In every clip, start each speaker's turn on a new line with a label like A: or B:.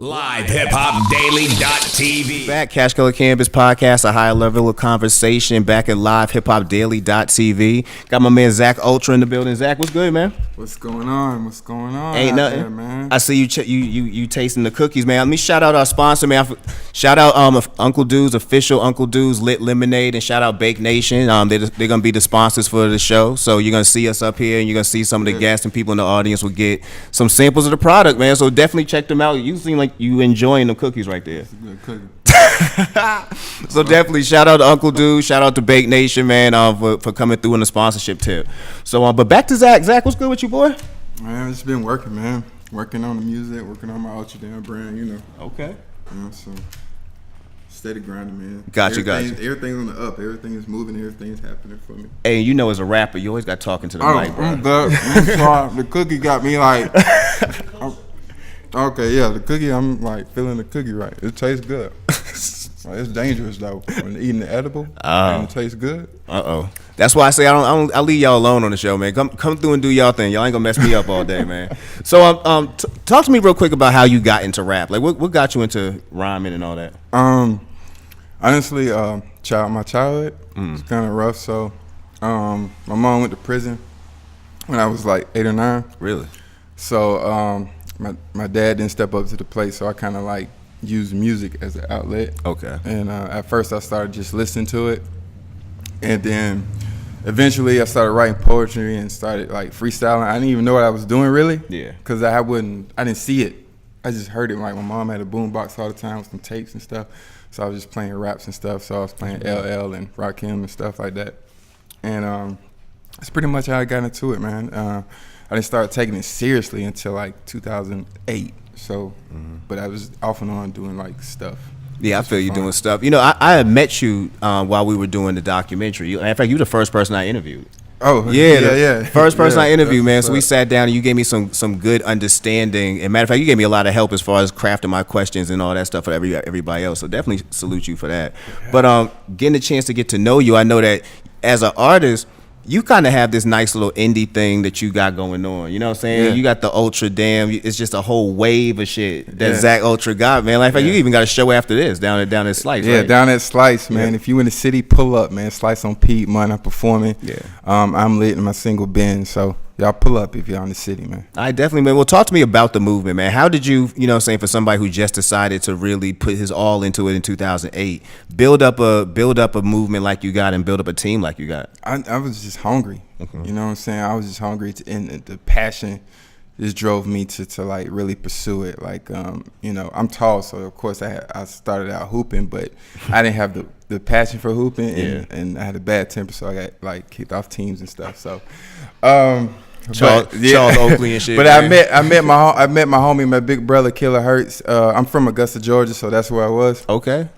A: LiveHipHopDaily.tv.
B: Back, Cash Color Campus Podcast, a high level of conversation back at LiveHipHopDaily.tv. Got my man Zach Ultra in the building. Zach, what's good, man?
C: What's going on? What's going on?
B: Ain't nothing,
C: there, man.
B: I see you tasting the cookies, man. Let me shout out our sponsor, man. Shout out Uncle Dude's official Uncle Dude's Lit Lemonade, and shout out Bake Nation. They're gonna be the sponsors for the show, so you're gonna see us up here, and you're gonna see some of the guests and people in the audience will get some samples of the product, man. So definitely check them out. You seem like you enjoying the cookies right there.
C: It's a good cookie.
B: So definitely shout out to Uncle Dude, shout out to Bake Nation, man, for coming through in the sponsorship tip. So but back to Zach. Zach, what's good with you, boy?
C: Man, it's been working, man. Working on the music, working on my Ultra Damn brand, you know.
B: Okay.
C: So steady grinding, man.
B: Gotcha.
C: Everything's on the up. Everything is moving. Everything's happening for me.
B: Hey, you know, as a rapper, you always got talking to the mic, bro.
C: I'm good. The cookie got me like. Okay, yeah, the cookie. I'm like feeling the cookie right. It tastes good. It's dangerous though when eating the edible and it tastes good.
B: That's why I say I'll leave y'all alone on the show, man. Come through and do y'all thing. Y'all ain't gonna mess me up all day, man. So talk to me real quick about how you got into rap. Like what got you into rhyming and all that?
C: Honestly, my childhood was kind of rough. So my mom went to prison when I was like 8 or 9.
B: Really?
C: So my dad didn't step up to the plate, so I kind of like used music as an outlet.
B: Okay.
C: And at first I started just listening to it, and then eventually I started writing poetry and started like freestyling. I didn't even know what I was doing really.
B: Yeah.
C: Cause I didn't see it. I just heard it. Like my mom had a boombox all the time with some tapes and stuff, so I was just playing raps and stuff. So I was playing LL and Rakim and stuff like that. And that's pretty much how I got into it, man. I didn't start taking it seriously until like 2008. So, but I was off and on doing like stuff.
B: Yeah, I feel you doing stuff. You know, I had met you while we were doing the documentary. In fact, you were the first person I interviewed.
C: Oh,
B: yeah. First person I interviewed, man. So we
C: up.
B: sat down and you gave me some good understanding. And matter of fact, you gave me a lot of help as far as crafting my questions and all that stuff for everybody else. So definitely salute you for that. Yeah. But getting a chance to get to know you, I know that as an artist, you kind of have this nice little indie thing that you got going on. You know what I'm saying? Yeah. You got the Ultra Damn. It's just a whole wave of shit that Zach Ultra got, man. Like, you even got a show after this down at Slice,
C: yeah,
B: right?
C: Down at Slice, man. Yeah. If you in the city, pull up, man. Slice on Piedmont, I'm performing.
B: Yeah.
C: I'm lit in my single bin, so y'all pull up if y'all in the city, man.
B: I definitely, man. Well, talk to me about the movement, man. How did you know what I'm saying, for somebody who just decided to really put his all into it in 2008, build up a movement like you got and build up a team like you got?
C: I was just hungry. You know what I'm saying? I was just hungry, and the passion just drove me to like really pursue it. Like, you know, I'm tall, so of course I started out hooping, but I didn't have the passion for hooping, and I had a bad temper, so I got like kicked off teams and stuff. So,
B: Charles Oakley and shit.
C: But man. I met my homie, my big brother, Killer Hertz. I'm from Augusta, Georgia, so that's where I was.
B: Okay.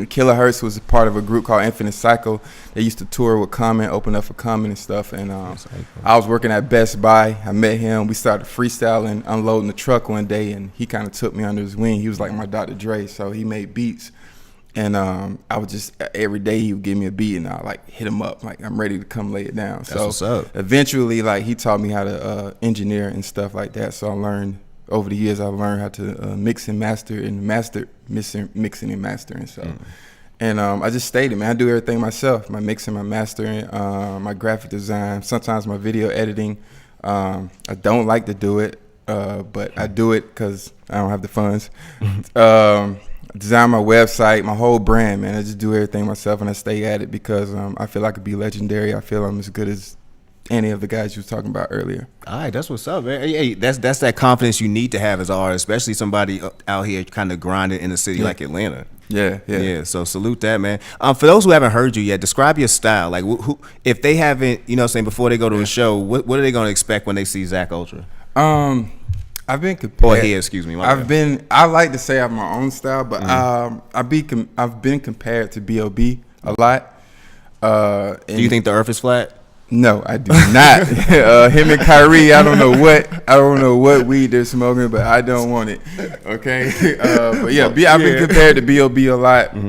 C: Killer Hertz was a part of a group called Infinite Cycle. They used to tour with Common, open up for Common and stuff. And I was working at Best Buy. I met him. We started freestyling, unloading the truck one day, and he kind of took me under his wing. He was like my Dr. Dre, so he made beats. And I would just, every day he would give me a beat, and I like hit him up, like I'm ready to come lay it down.
B: That's what's up.
C: Eventually, like he taught me how to engineer and stuff like that. So I learned. Over the years, I've learned how to mix and master and mixing and mastering. So, and I just stayed it, man. I do everything myself: my mixing, my mastering, my graphic design, sometimes my video editing. I don't like to do it, but I do it because I don't have the funds. Design my website, my whole brand, man. I just do everything myself, and I stay at it because I feel I could be legendary. I feel I'm as good as any of the guys you were talking about earlier.
B: All right, that's what's up, man. Hey, that's that confidence you need to have as an artist, especially somebody out here kind of grinding in a city like Atlanta.
C: Yeah.
B: So salute that, man. For those who haven't heard you yet, describe your style. Like, who if they haven't, you know, saying before they go to a show, what are they going to expect when they see Zach Ultra?
C: I've been compared.
B: Excuse me.
C: I like to say I have my own style, but I've been compared to B.O.B. a lot.
B: Do you think the Earth is flat?
C: No, I do not. Him and Kyrie, I don't know what weed they're smoking, but I don't want it. Okay, but yeah, I've been compared to B.O.B. a lot. 3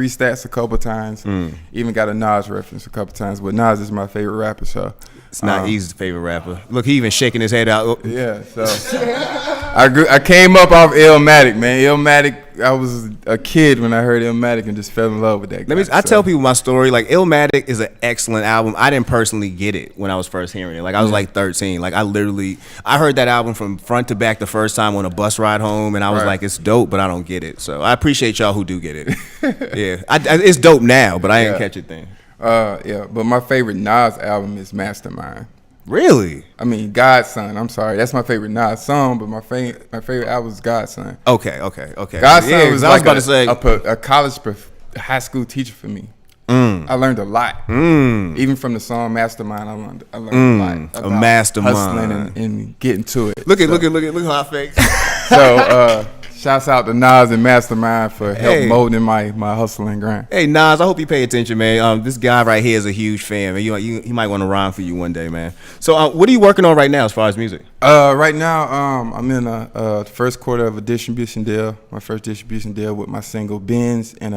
C: Stats a couple times. Even got a Nas reference a couple times. But Nas is my favorite rapper, so
B: It's not Easy's favorite rapper. Look, he even shaking his head out.
C: yeah. So I came up off Illmatic, man. Illmatic. I was a kid when I heard Illmatic and just fell in love with that guy.
B: I tell people my story. Like, Illmatic is an excellent album. I didn't personally get it when I was first hearing it. Like, I was like 13. Like, I heard that album from front to back the first time on a bus ride home, and I was like, it's dope, but I don't get it. So I appreciate y'all who do get it. Yeah, it's dope now, but I didn't catch it then.
C: Yeah, but my favorite Nas album is Mastermind.
B: Really?
C: I mean, Godson. I'm sorry, that's my favorite Nas song, but my favorite album is Godson.
B: Okay.
C: Godson was like
B: about to say
C: a college, high school teacher for me. I learned a lot. Even from the song Mastermind, I learned a lot about
B: a mastermind,
C: hustling and getting to it.
B: Look at hot fake.
C: So shouts out to Nas and Mastermind for help molding my hustle and grind.
B: Hey Nas, I hope you pay attention, man. This guy right here is a huge fan, man. He might want to rhyme for you one day, man. So what are you working on right now as far as music?
C: Right now, I'm in the first quarter of a distribution deal. My first distribution deal with my single Benz and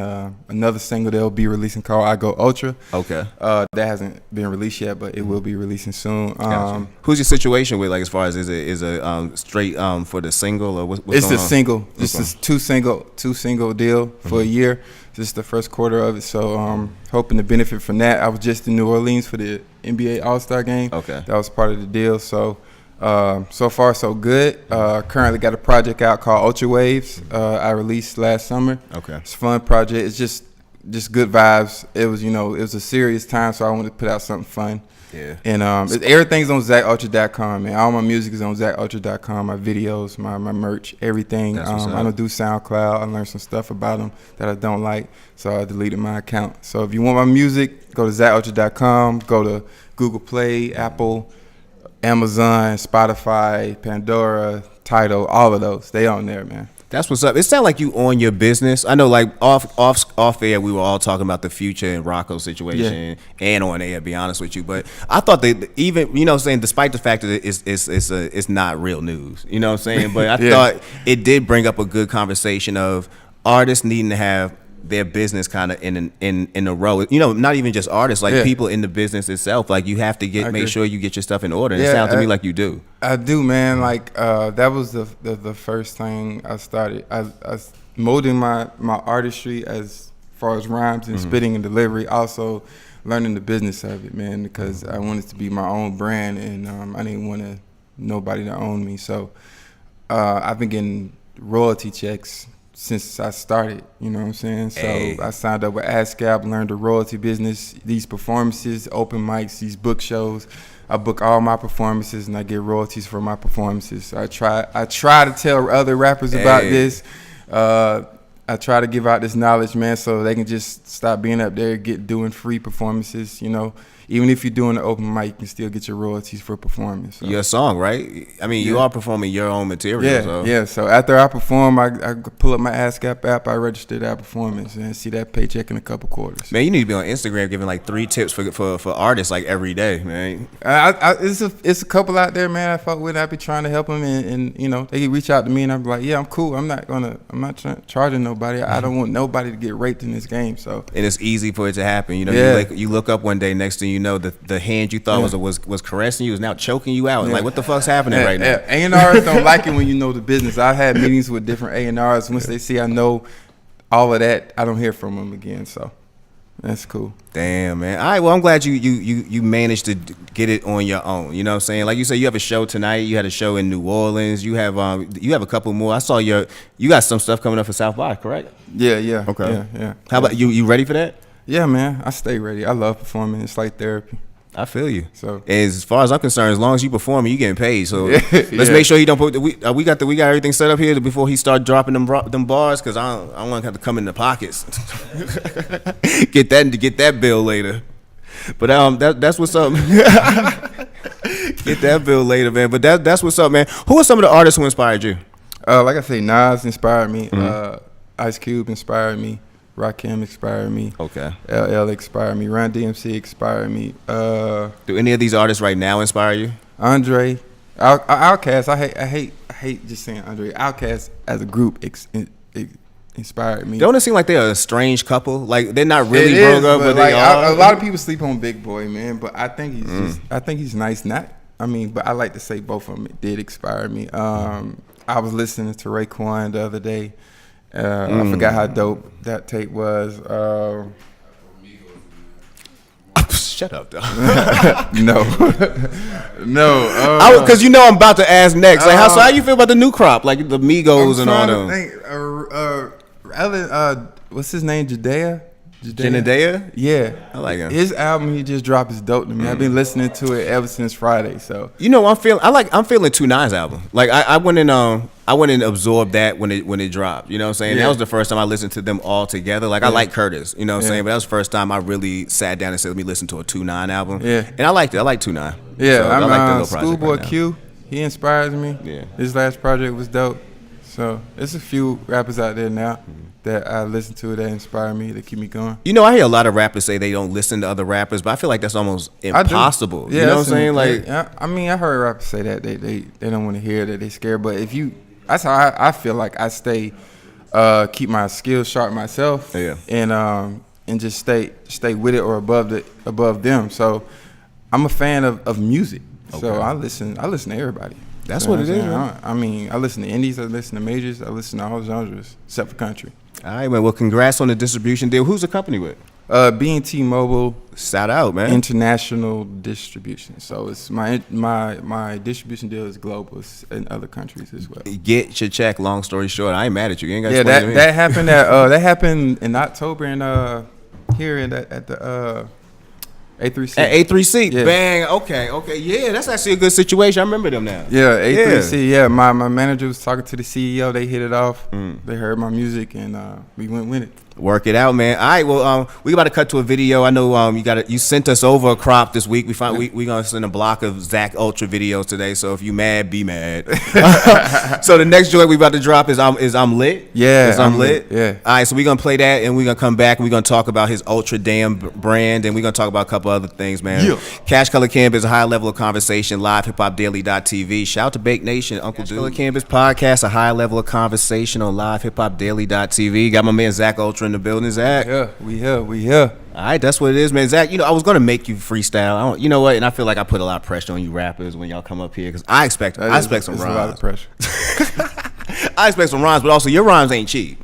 C: another single they'll be releasing called I Go Ultra.
B: Okay.
C: That hasn't been released yet, but it will be releasing soon.
B: Gotcha. Who's your situation with, like, as far as is it straight for the single or what's
C: it's
B: going
C: a
B: on?
C: single. This is two single deal for a year. This is the first quarter of it, so hoping to benefit from that. I was just in New Orleans for the NBA All-Star game.
B: Okay.
C: That was part of the deal. So so far so good. Currently got a project out called Ultra Waves. I released last summer.
B: Okay.
C: It's a fun project. It's just good vibes. It was it was a serious time, so I wanted to put out something fun.
B: Yeah.
C: And everything's on ZachUltra.com, man. All my music is on ZachUltra.com. My videos, my merch, everything.
B: That's what's up.
C: I don't do SoundCloud. I learned some stuff about them that I don't like, so I deleted my account. So if you want my music, go to ZachUltra.com. Go to Google Play, Apple, Amazon, Spotify, Pandora, Tidal, all of those. They on there, man.
B: That's what's up. It sounds like you own your business. I know, like off air, we were all talking about the Future and Rocco situation, and on air, to be honest with you. But I thought that even saying, despite the fact that it's not real news, you know what I'm saying. But I thought it did bring up a good conversation of artists needing to have their business kind of in a row. Not even just artists, like people in the business itself. Like, you have to make sure you get your stuff in order. And it sounds to me like you do.
C: I do, man. Like that was the first thing I started. I was molding my artistry as far as rhymes and spitting and delivery. Also learning the business of it, man, because I wanted to be my own brand, and I didn't want nobody to own me. So I've been getting royalty checks since I started, you know what I'm saying? So I signed up with ASCAP, learned the royalty business, these performances, open mics, these book shows. I book all my performances and I get royalties for my performances. So I try to tell other rappers about this. I try to give out this knowledge, man, so they can just stop being up there doing free performances, Even if you're doing an open mic, you can still get your royalties for performance. So.
B: Your song, right? I mean, you are performing your own material.
C: Yeah. So after I perform, I pull up my ASCAP app, I register that performance, and see that paycheck in a couple quarters.
B: Man, you need to be on Instagram giving like 3 tips for artists like every day, man.
C: It's a couple out there, man. I fuck with. I be trying to help them, and they reach out to me, and I'm like, yeah, I'm cool. I'm not charging nobody. I don't want nobody to get raped in this game. So. And
B: it's easy for it to happen. You look up one day, next thing you know, the hand you thought was caressing you is now choking you out. Like, what the fuck's happening right now?
C: A&Rs don't like it when you know the business. I've had meetings with different A&Rs. Once they see I know all of that, I don't hear from them again. So that's cool. Damn,
B: man. All right, well, I'm glad you managed to get it on your own. You know what I'm saying? Like you said, you have a show tonight. You had a show in New Orleans. You have a couple more. I saw you got some stuff coming up for South by, correct?
C: Yeah.
B: Okay.
C: Yeah.
B: How about you? You ready for that?
C: Yeah, man. I stay ready. I love performing. It's like therapy.
B: I feel you.
C: So,
B: as far as I'm concerned, as long as you performing, you getting paid. So let's make sure he don't put. We got everything set up here before he start dropping them bars, because I don't want to have to come in the pockets. get that bill later. But that's what's up. Get that bill later, man. But that's what's up, man. Who are some of the artists who inspired you?
C: Like I say, Nas inspired me. Ice Cube inspired me. Rakim inspired me.
B: Okay.
C: LL inspired me. Run DMC inspired me.
B: Do any of these artists right now inspire you?
C: Andre, Outkast. I hate just saying Andre. Outkast as a group inspired me.
B: Don't it seem like they're a strange couple? Like they're not really
C: It is,
B: broke up, but
C: like,
B: they are.
C: a lot of people sleep on Big Boy, man. But I think he's I think he's nice. But I like to say both of them did inspire me. I was listening to Raekwon the other day. I forgot how dope that tape was.
B: Shut up, though.
C: No.
B: Because you know I'm about to ask next. Like, how you feel about the new crop, like the Migos and all them?
C: What's his name? Jadea?
B: Jenadea?
C: Yeah,
B: I like him.
C: His album he just dropped is dope to me. I've been listening to it ever since Friday. So
B: You know, I'm feeling 2-9's album. Like I went and absorbed that when it dropped. You know what I'm saying?
C: Yeah.
B: That was the first time I listened to them all together. Like I like Curtis, you know what I'm saying? But that was the first time I really sat down and said, let me listen to a 2-9 album.
C: Yeah.
B: And I liked it. I like 2-9.
C: yeah,
B: So I like that
C: I'm
B: little project
C: Schoolboy
B: right now.
C: Q. He inspires me.
B: Yeah.
C: His last project was dope. So there's a few rappers out there now that I listen to that inspire me, that keep me going.
B: You know, I hear a lot of rappers say they don't listen to other rappers, but I feel like that's almost
C: I do.
B: impossible.
C: Yeah,
B: You know what I'm
C: that's
B: saying? Like,
C: yeah, I mean, I heard rappers say that they don't want to hear that they scared. But that's how I feel like I stay, keep my skills sharp myself,
B: Yeah.
C: and just stay with it or above them. So I'm a fan of music. So
B: Okay.
C: I listen to everybody.
B: That's
C: You know
B: what it is,
C: I'm saying?
B: man.
C: I mean, I listen to indies, I listen to majors, I listen to all genres except for country.
B: all right, man. Well, congrats on the distribution deal. Who's the company with?
C: B&T Mobile
B: Shout out, man.
C: International Distribution. So it's my distribution deal is global. It's in other countries as well.
B: Get your check. Long story short, I ain't mad at you. You ain't got to
C: Yeah,
B: explain to me.
C: that happened in October and here at the A3C.
B: At A3C,
C: Yeah.
B: bang. Okay, yeah, that's actually a good situation. I remember them now.
C: Yeah, A3C. Yeah, my manager was talking to the CEO. They hit it off.
B: Mm.
C: They heard my music and we went with it.
B: Work it out, man. All right, well, we about to cut to a video. I know you sent us over a crop this week. We gonna send a block of Zach Ultra videos today. So if you mad, be mad. So the next joint we about to drop is I'm lit.
C: Yeah,
B: I'm lit.
C: Yeah.
B: All right, so we're gonna play that and we're gonna come back and we're gonna talk about his Ultra Damn brand and we're gonna talk about a couple other things, man.
C: Yeah.
B: Cash Color Campus, a high level of conversation, live hiphopdaily.tv. Shout out to Bake Nation, Uncle Cash Color Campus podcast, a high level of conversation on live hiphopdaily.tv. Got my man Zach Ultra in the building. Zach.
C: Yeah, we here.
B: All right, that's what it is, man. Zach, I was gonna make you freestyle. You know what? And I feel like I put a lot of pressure on you rappers when y'all come up here because I expect some
C: It's
B: rhymes.
C: a lot of pressure.
B: I expect some rhymes, but also your rhymes ain't cheap.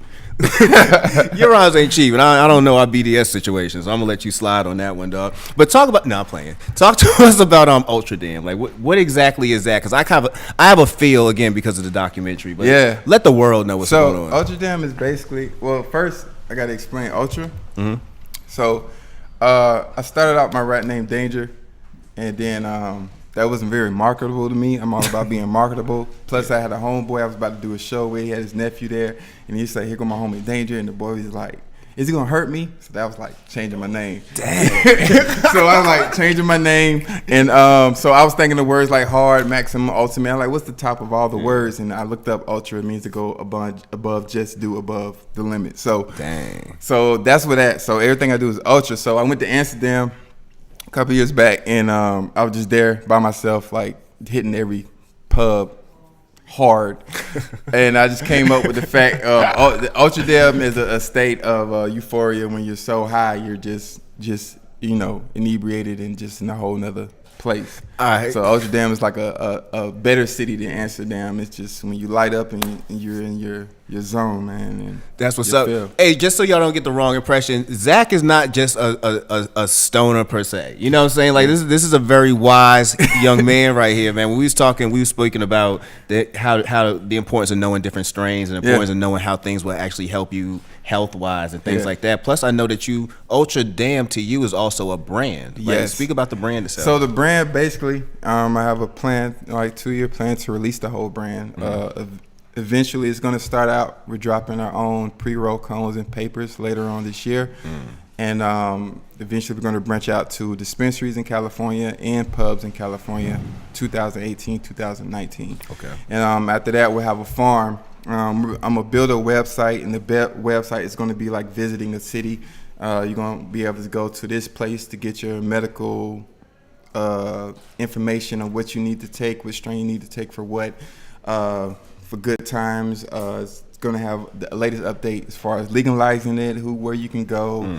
B: Your rhymes ain't cheap, and I don't know our BDS situation, so I'm gonna let you slide on that one, dog. But talk to us about Ultra Damn. Like, what exactly is that? Because I have a feel again because of the documentary. But
C: Yeah.
B: let the world know what's going
C: So
B: on.
C: Ultra Damn is basically, well, first I gotta explain Ultra.
B: Mhm.
C: So I started out my rap name Danger, and then that wasn't very marketable to me. I'm all about being marketable. Plus I had a homeboy I was about to do a show with. He had his nephew there, and he said, "Here go my homie Danger," and the boy was like, "Is he gonna hurt me?" So that was like changing my name.
B: Damn.
C: So I was like changing my name, and so I was thinking the words like hard, maximum, ultimate. I'm like, what's the top of all the words? And I looked up ultra. It means to go above, just do above the limit. So
B: Dang.
C: so that's what that. So everything I do is ultra. So I went to Amsterdam a couple years back, and I was just there by myself, like hitting every pub hard, and I just came up with the fact of Ultra Damn is a state of euphoria when you're so high, you're just inebriated and just in a whole nother place.
B: All right.
C: So Ultra Damn is like a better city than Amsterdam. It's just when you light up and you're in your zone, man. And
B: That's what's
C: you
B: up.
C: feel.
B: Hey, just so y'all don't get the wrong impression, Zach is not just a stoner per se. You know what I'm saying? Like this is a very wise young man right here, man. When we were speaking about how the importance of knowing different strains and the importance of knowing how things will actually help you health wise and things like that. Plus, I know that Ultra Damn to you is also a brand. Like,
C: Yes.
B: speak about the brand itself.
C: So the brand, basically, I have a plan, like 2-year plan to release the whole brand. Eventually, it's going to start out. We're dropping our own pre-roll cones and papers later on this year. And eventually we're going to branch out to dispensaries in California and pubs in California, 2018, 2019.
B: Okay.
C: And after that, we'll have a farm. I'm going to build a website, and the website is going to be like visiting a city. You're going to be able to go to this place to get your medical information on what you need to take, what strain you need to take for what, for good times. It's going to have the latest update as far as legalizing it, where you can go.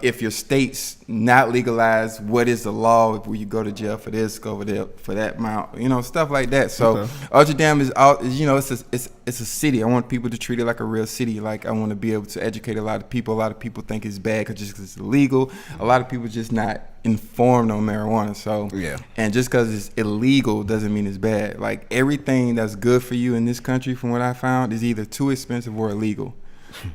C: If your state's not legalized, what is the law? Will you go to jail for this, go over there for that amount, stuff like that. So Ultra Dam is out. It's a city. I want people to treat it like a real city. Like I want to be able to educate a lot of people. A lot of people think it's bad because it's illegal. A lot of people just not informed on marijuana. So and just because it's illegal doesn't mean it's bad. Like everything that's good for you in this country, from what I found, is either too expensive or illegal.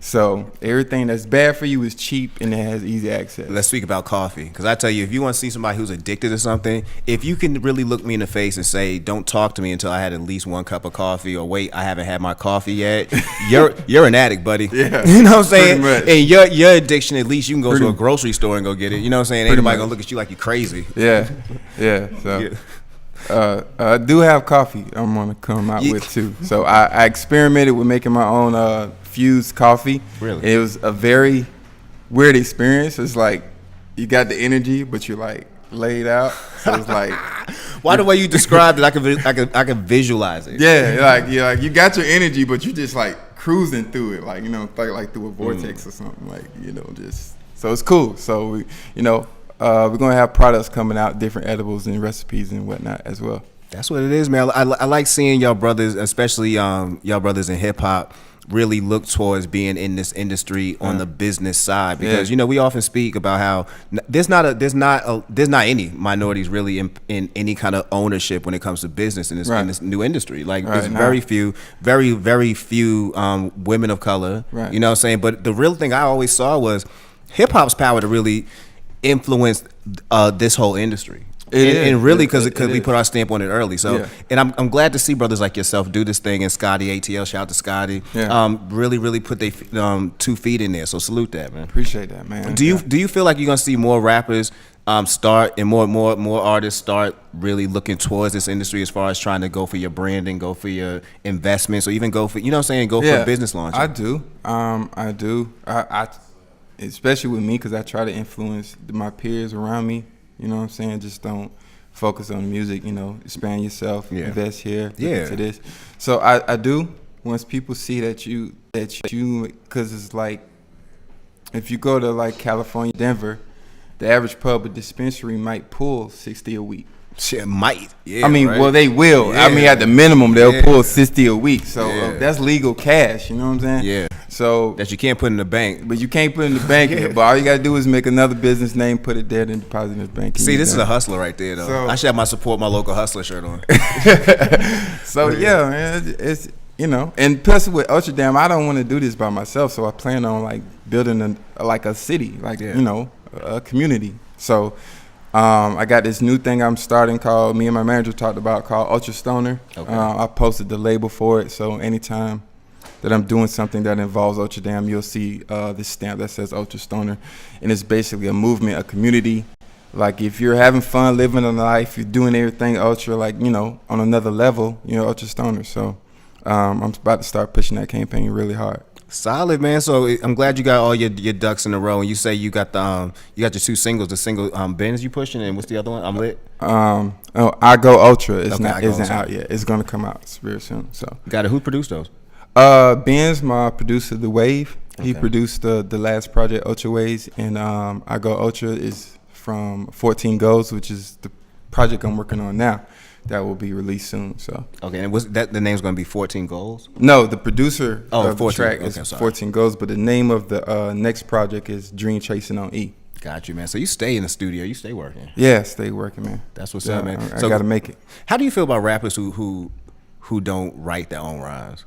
C: So everything that's bad for you is cheap and it has easy access.
B: Let's speak about coffee, because I tell you, if you want to see somebody who's addicted to something, if you can really look me in the face and say, don't talk to me until I had at least one cup of coffee, or wait, I haven't had my coffee yet, you're an addict, buddy.
C: Yeah,
B: you know what I'm saying?
C: Pretty much.
B: And your addiction, at least you can go to a grocery store and go get it. You know what I'm saying? Ain't nobody gonna look at you like you're crazy.
C: Yeah. So I do have coffee I'm gonna come out with too. So I experimented with making my own fused coffee.
B: Really?
C: It was a very weird experience. It's like you got the energy, but you're like laid out. So it's like
B: why the way you described it, I could visualize it.
C: Yeah, like you got your energy, but you just like cruising through it, like like through a vortex or something, like just so it's cool. So we, we're gonna have products coming out, different edibles and recipes and whatnot as well.
B: That's what it is, man. I like seeing y'all brothers, especially y'all brothers in hip hop, really look towards being in this industry on the business side, because we often speak about how there's not any minorities really in any kind of ownership when it comes to business in this new industry. Like there's very few women of color.
C: Right.
B: You know what I'm saying? But the real thing I always saw was hip hop's power to really influence this whole industry. And really, because we put our stamp on it early. So, and I'm glad to see brothers like yourself do this thing, and Scotty ATL, shout out to Scotty, really put their 2 feet in there. So salute that, man.
C: Appreciate that, man.
B: Do you feel like you're gonna see more rappers start, and more artists start really looking towards this industry as far as trying to go for your branding, go for your investments, or even go for for business launching?
C: I do. I especially with me, because I try to influence my peers around me. You know what I'm saying? Just don't focus on music, expand yourself, invest here, into this. So I do. Once people see that you, because it's like, if you go to like California, Denver, the average pub or dispensary might pull 60 a week.
B: Shit, might. Yeah,
C: well, they will.
B: Yeah.
C: At the minimum, they'll pull 60 a week. So that's legal cash, you know what I'm saying?
B: Yeah.
C: So
B: that you can't put in the bank.
C: But you can't put in the bank. But all you got to do is make another business name, put it there, then deposit in the bank.
B: See, this is a hustler right there, though. So, I should have my support my local hustler shirt on.
C: So, man, it's, and plus with Ultra Dam, I don't want to do this by myself. So I plan on like building a city, like, a community. So I got this new thing I'm starting called, me and my manager talked about, called Ultra Stoner. Okay. I posted the label for it. So anytime that I'm doing something that involves Ultra Dam, you'll see this stamp that says Ultra Stoner. And it's basically a movement, a community. Like if you're having fun, living a life, you're doing everything ultra, like, on another level, Ultra Stoner. So I'm about to start pushing that campaign really hard.
B: Solid, man. So I'm glad you got all your ducks in a row. And you say you got your 2 singles. The single Benz you pushing, and what's the other one? I'm Lit.
C: I Go Ultra. Isn't out yet. It's gonna come out very soon. So
B: got it. Who produced those?
C: Ben's my producer, The Wave. Okay. He produced the last project, Ultra Waves, and I Go Ultra is from 14 Goals, which is the project I'm working on now. That will be released soon. So
B: okay, and was that the name's going to be 14 Goals?
C: No, the producer of 14, the track is 14 Goals, but the name of the next project is Dream Chasing on E.
B: Got you, man. So you stay in the studio, you stay working.
C: Yeah, stay working, man.
B: That's what's up, man.
C: I gotta make it.
B: How do you feel about rappers who don't write their own rhymes?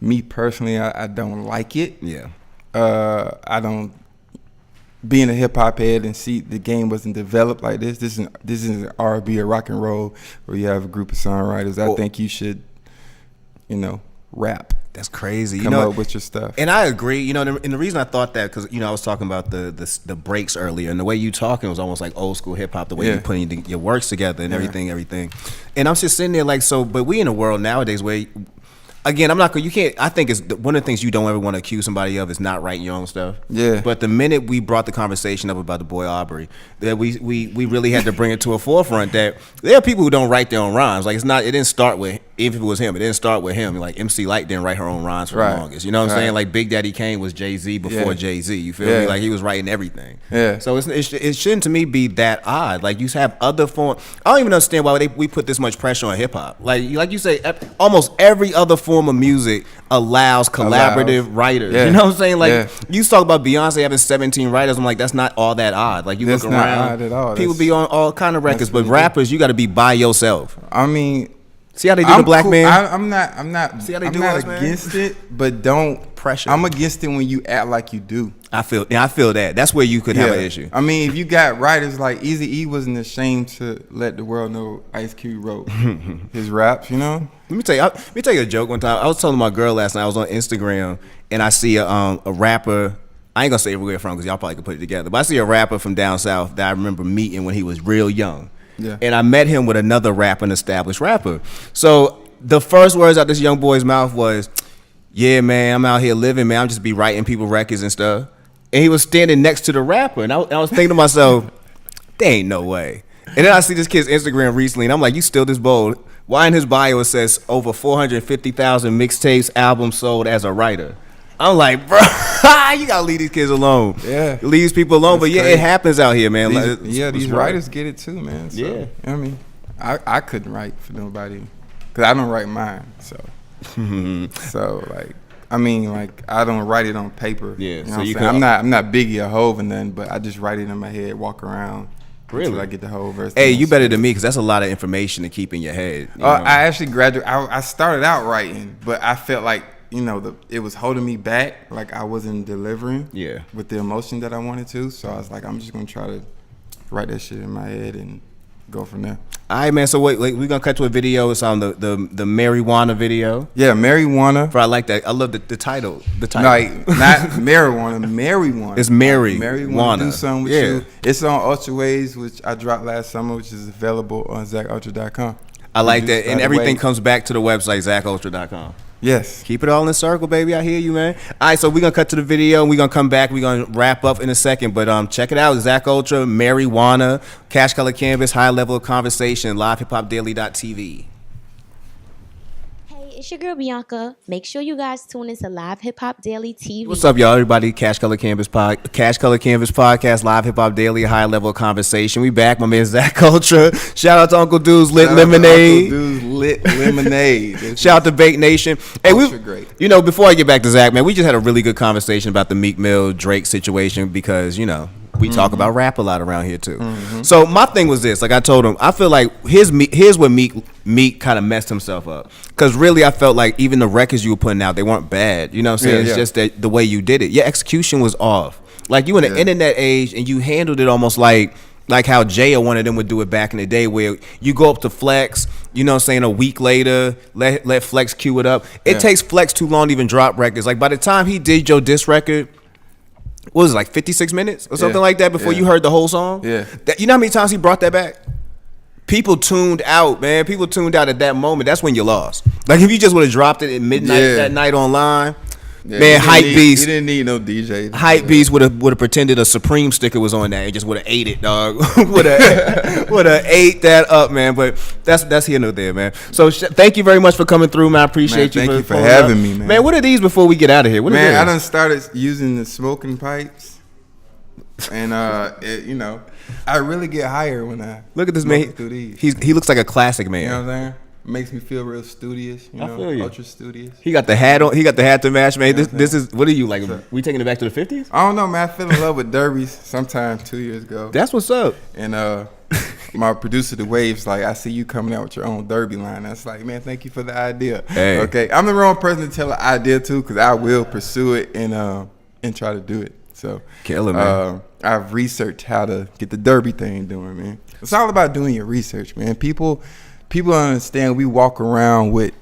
C: Me personally, I don't like it.
B: Yeah.
C: I don't. Being a hip hop head and see the game wasn't developed like this. This isn't R&B or rock and roll where you have a group of songwriters. I think you should, rap.
B: That's crazy.
C: come up with your stuff.
B: And I agree. And the reason I thought that, because I was talking about the breaks earlier, and the way you talking was almost like old school hip hop. The way you putting your works together and everything. And I'm just sitting there like, so. But we in a world nowadays where, again, I'm not going. You can't. I think it's one of the things you don't ever want to accuse somebody of is not writing your own stuff.
C: Yeah.
B: But the minute we brought the conversation up about the boy Aubrey, that we really had to bring it to a forefront that there are people who don't write their own rhymes. Like, it didn't start with, if it was him, it didn't start with him. Like, MC Lyte didn't write her own rhymes for the longest. You know what I'm saying? Like, Big Daddy Kane was Jay-Z before Jay-Z. You feel me? Like, he was writing everything.
C: Yeah.
B: So it shouldn't to me be that odd. Like, you have other form. I don't even understand why we put this much pressure on hip hop. Like you say, almost every other form of music allows collaborative writers.
C: Yeah.
B: You know what I'm saying? Like, you talk about Beyonce having 17 writers. I'm like, that's not all that odd. Like, you
C: That's
B: look
C: not
B: around,
C: odd at all.
B: people be on all kind of records, but
C: really
B: rappers, you got to be by yourself.
C: I mean,
B: See how they do the black
C: cool.
B: man?
C: I'm not.
B: See how they
C: I'm
B: do
C: not
B: us, man?
C: against it, but don't
B: Pressure.
C: I'm against it when you act like you do.
B: I feel that. That's where you could have an issue.
C: I mean, if you got writers like Eazy-E wasn't ashamed to let the world know Ice Cube wrote his raps, you know?
B: Let me tell you a joke one time. I was telling my girl last night, I was on Instagram, and I see a rapper. I ain't gonna say where we're from because y'all probably could put it together. But I see a rapper from down south that I remember meeting when he was real young.
C: Yeah.
B: And I met him with another rapper, an established rapper. So the first words out this young boy's mouth was, "Yeah, man, I'm out here living, man. I'm just be writing people records and stuff." And he was standing next to the rapper, and I was thinking to myself, there ain't no way. And then I see this kid's Instagram recently, and I'm like, you still this bold? Why in his bio it says over 450,000 mixtapes, albums sold as a writer? I'm like, bro, you gotta leave these kids alone.
C: Yeah.
B: Leave these people alone.
C: That's
B: but yeah,
C: crazy.
B: it happens out here, man.
C: These writers get it too, man. So,
B: Yeah.
C: I mean, I couldn't write for nobody because I don't write mine. So, like, I mean, like, I don't write it on paper.
B: Yeah,
C: You know
B: so
C: what I'm
B: you
C: saying?
B: can-
C: I'm not Biggie or Hove and nothing, but I just write it in my head, walk around
B: Really?
C: until I get the whole verse.
B: Hey, you better than me because that's a lot of information to keep in your head. You know?
C: I actually graduated. I started out writing, but I felt like, it was holding me back. Like I wasn't delivering with the emotion that I wanted to. So I was like, I'm just going to try to write that shit in my head and go from there.
B: All right, man. So wait, we're going to cut to a video. It's on the marijuana video.
C: Yeah, marijuana.
B: But I like that. I love the title. The title.
C: Like, not marijuana, marijuana.
B: It's Mary.
C: Marijuana. Do something with you. It's on Ultra Waves, which I dropped last summer, which is available on ZachUltra.com.
B: I like that. And everything comes back to the website, ZachUltra.com.
C: Yes.
B: Keep it all in the circle, baby. I hear you, man. All right, so we're going to cut to the video, and we're going to come back. We're going to wrap up in a second. But check it out. Zach Ultra, Marijuana, Cash Color Canvas, High Level of Conversation, LiveHipHopDaily.tv.
D: Hey, it's your girl Bianca. Make sure you guys tune into Live Hip Hop Daily TV.
B: What's up, y'all? Everybody, Cash Color Canvas Podcast, Live Hip Hop Daily, High Level of Conversation. We back. My man Zach Ultra. Shout out to Uncle Dude's Lit Lemonade.
C: Uncle Dude's Lit Lemonade.
B: Shout out to Bake Nation. Hey,
C: Ultra great.
B: Before I get back to Zach, man, we just had a really good conversation about the Meek Mill Drake situation because, we talk about rap a lot around here too. So my thing was this, like I told him, I feel like here's where Meek kind of messed himself up. Cause really I felt like even the records you were putting out, they weren't bad. You know what I'm saying? It's just that the way you did it. Your execution was off. Like you in the internet age and you handled it almost like how Jay or one of them would do it back in the day where you go up to Flex, you know what I'm saying, a week later, let Flex cue it up. It takes Flex too long to even drop records. Like by the time he did your diss record, what was it, like 56 minutes or something like that before you heard the whole song?
C: Yeah.
B: You know how many times he brought that back? People tuned out, man. People tuned out at that moment. That's when you lost. Like if you just would have dropped it at midnight that night online, man, Hypebeast.
C: You didn't need no DJ.
B: Hypebeast would have pretended a Supreme sticker was on that and just would have ate it, dog. would have ate that up, man. But that's here nor there, man. So thank you very much for coming through, man. I appreciate you.
C: Thank you for
B: pulling
C: having
B: up.
C: me, man.
B: Man, what are these before we get out of here? What
C: Man,
B: are
C: I
B: these?
C: done started using the smoking pipes, and I really get higher when I
B: Look at this
C: smoke
B: man.
C: through these.
B: He looks like a classic man.
C: You know what I'm saying? Makes me feel real studious.
B: I feel you.
C: Ultra studious.
B: He got the hat on. He got the hat to match, man.
C: Yeah,
B: This is what are you like? We taking it back to the 50s?
C: I don't know, man. I fell in love with derbies sometime 2 years ago.
B: That's what's up.
C: And my producer, The Waves, like, I see you coming out with your own derby line. That's like, man, thank you for the idea.
B: Hey.
C: Okay, I'm the wrong person to tell an idea to because I will pursue it and try to do it. So,
B: Killer, man.
C: I've researched how to get the derby thing doing, man. It's all about doing your research, man. People don't understand we walk around with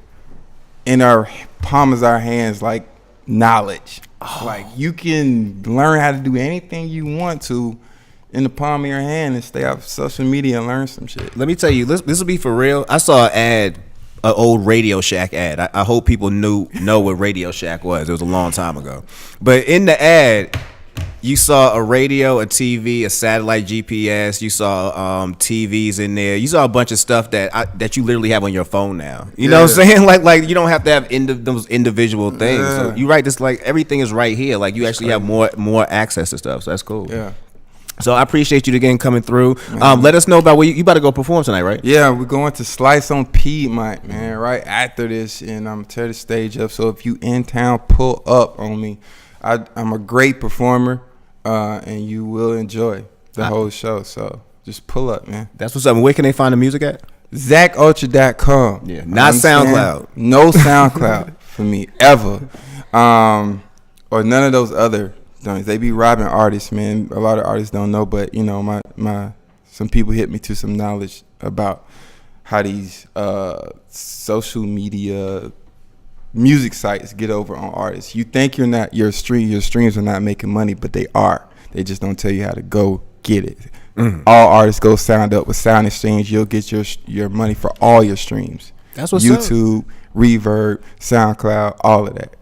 C: in our palm of our hands, like knowledge. Like you can learn how to do anything you want to in the palm of your hand and stay off social media and learn some shit.
B: Let me tell you, this will be for real. I saw an ad, an old Radio Shack ad. I hope people know what Radio Shack was. It was a long time ago. But in the ad, you saw a radio, a TV, a satellite GPS. You saw TVs in there. You saw a bunch of stuff that you literally have on your phone now. You know what I'm saying? Like you don't have to have those individual things. So you're right. It's like everything is right here. Like you actually have more access to stuff. So that's cool.
C: Yeah.
B: So I appreciate you again coming through. Let us know about where you about to go perform tonight, right?
C: Yeah, we're going to Slice on Piedmont, man, right after this, and I'm tear the stage up. So if you in town, pull up on me. I'm a great performer, and you will enjoy the whole show. So just pull up, man.
B: That's what's up. Where can they find the music at?
C: ZachUltra.com.
B: Yeah, not SoundCloud.
C: No SoundCloud for me ever, or none of those other. They be robbing artists, man. A lot of artists don't know, but you know, some people hit me to some knowledge about how these social media music sites get over on artists. You think your streams are not making money, but they are. They just don't tell you how to go get it. All artists go sound up with Sound Exchange. You'll get your money for all your streams.
B: That's what's
C: YouTube, Reverb, SoundCloud, all of that.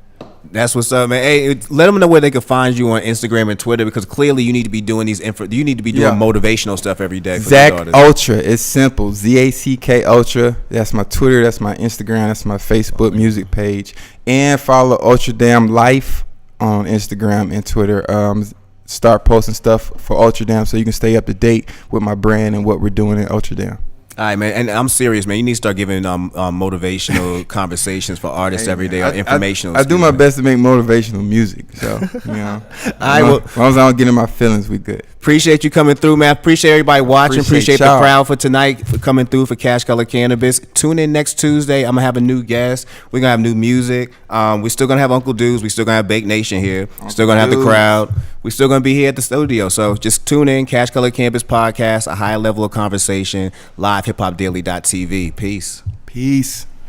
B: That's what's up, man. Hey, let them know where they can find you on Instagram and Twitter, because clearly you need to be doing you need to be doing motivational stuff every day. For
C: Zach Ultra. It's simple. ZACK Ultra. That's my Twitter. That's my Instagram. That's my Facebook music page. And follow Ultra Damn Life on Instagram and Twitter. Start posting stuff for Ultra Damn so you can stay up to date with my brand and what we're doing in Ultra Damn.
B: All right, man, and I'm serious, man. You need to start giving motivational conversations for artists every day, or informational.
C: I do my best to make motivational music, so you know.
B: All right, well,
C: as long as I don't get in my feelings, we good.
B: Appreciate you coming through, man. Appreciate everybody watching. Appreciate the crowd for tonight for coming through for Cash Color Cannabis. Tune in next Tuesday. I'm gonna have a new guest. We're gonna have new music. We're still gonna have Uncle Dudes. We're still gonna have Bake Nation here. We're still gonna have the crowd. We're still gonna be here at the studio. So just tune in. Cash Color Cannabis podcast, a higher level of conversation. Live hiphopdaily.tv. Peace.
C: Peace.